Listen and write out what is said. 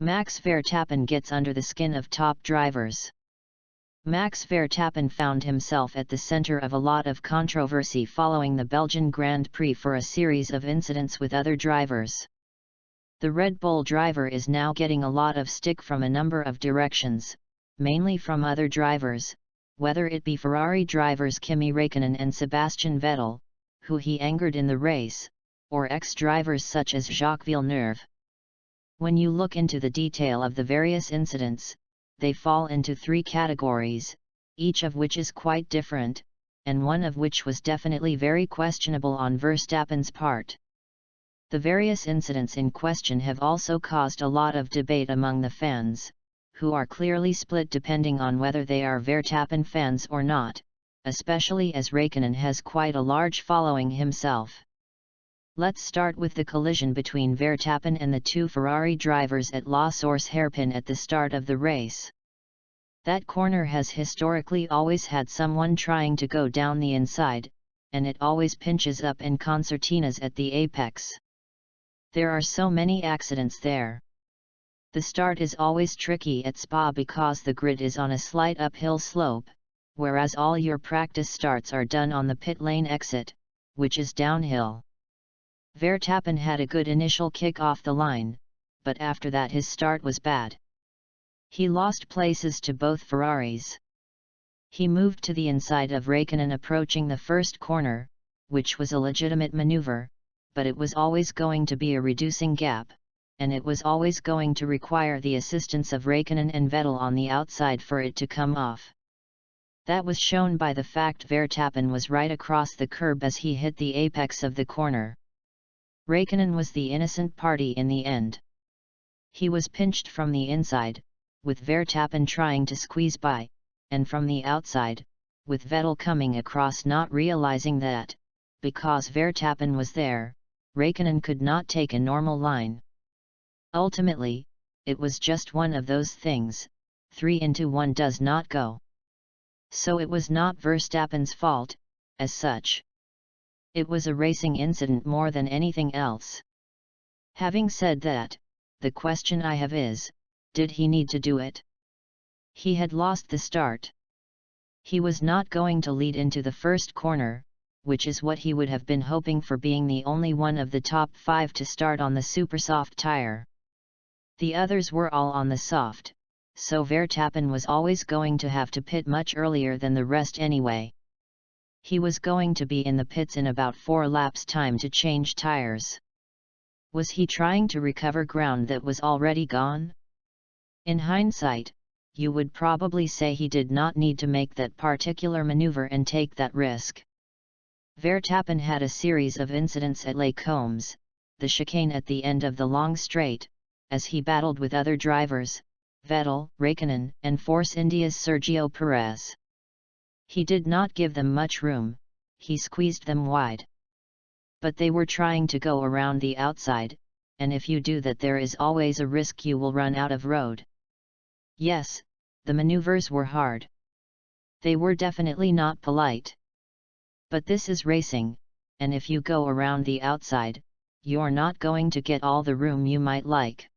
Max Verstappen gets under the skin of top drivers. Max Verstappen found himself at the center of a lot of controversy following the Belgian Grand Prix for a series of incidents with other drivers. The Red Bull driver is now getting a lot of stick from a number of directions, mainly from other drivers, whether it be Ferrari drivers Kimi Raikkonen and Sebastian Vettel, who he angered in the race, or ex-drivers such as Jacques Villeneuve. When you look into the detail of the various incidents, they fall into three categories, each of which is quite different, and one of which was definitely very questionable on Verstappen's part. The various incidents in question have also caused a lot of debate among the fans, who are clearly split depending on whether they are Verstappen fans or not, especially as Raikkonen has quite a large following himself. Let's start with the collision between Verstappen and the two Ferrari drivers at La Source hairpin at the start of the race. That corner has historically always had someone trying to go down the inside, and it always pinches up in concertinas at the apex. There are so many accidents there. The start is always tricky at Spa because the grid is on a slight uphill slope, whereas all your practice starts are done on the pit lane exit, which is downhill. Verstappen had a good initial kick off the line, but after that his start was bad. He lost places to both Ferraris. He moved to the inside of Raikkonen approaching the first corner, which was a legitimate maneuver, but it was always going to be a reducing gap, and it was always going to require the assistance of Raikkonen and Vettel on the outside for it to come off. That was shown by the fact Verstappen was right across the curb as he hit the apex of the corner. Raikkonen was the innocent party in the end. He was pinched from the inside, with Verstappen trying to squeeze by, and from the outside, with Vettel coming across not realizing that, because Verstappen was there, Raikkonen could not take a normal line. Ultimately, it was just one of those things, 3 into 1 does not go. So it was not Verstappen's fault, as such. It was a racing incident more than anything else. Having said that, the question I have is, did he need to do it? He had lost the start. He was not going to lead into the first corner, which is what he would have been hoping for being the only one of the top 5 to start on the super soft tire. The others were all on the soft, so Verstappen was always going to have to pit much earlier than the rest anyway. He was going to be in the pits in about 4 laps time to change tires. Was he trying to recover ground that was already gone? In hindsight, you would probably say he did not need to make that particular maneuver and take that risk. Verstappen had a series of incidents at Les Combes, the chicane at the end of the long straight, as he battled with other drivers, Vettel, Raikkonen, and Force India's Sergio Perez. He did not give them much room, he squeezed them wide. But they were trying to go around the outside, and if you do that there is always a risk you will run out of road. Yes, the maneuvers were hard. They were definitely not polite. But this is racing, and if you go around the outside, you're not going to get all the room you might like.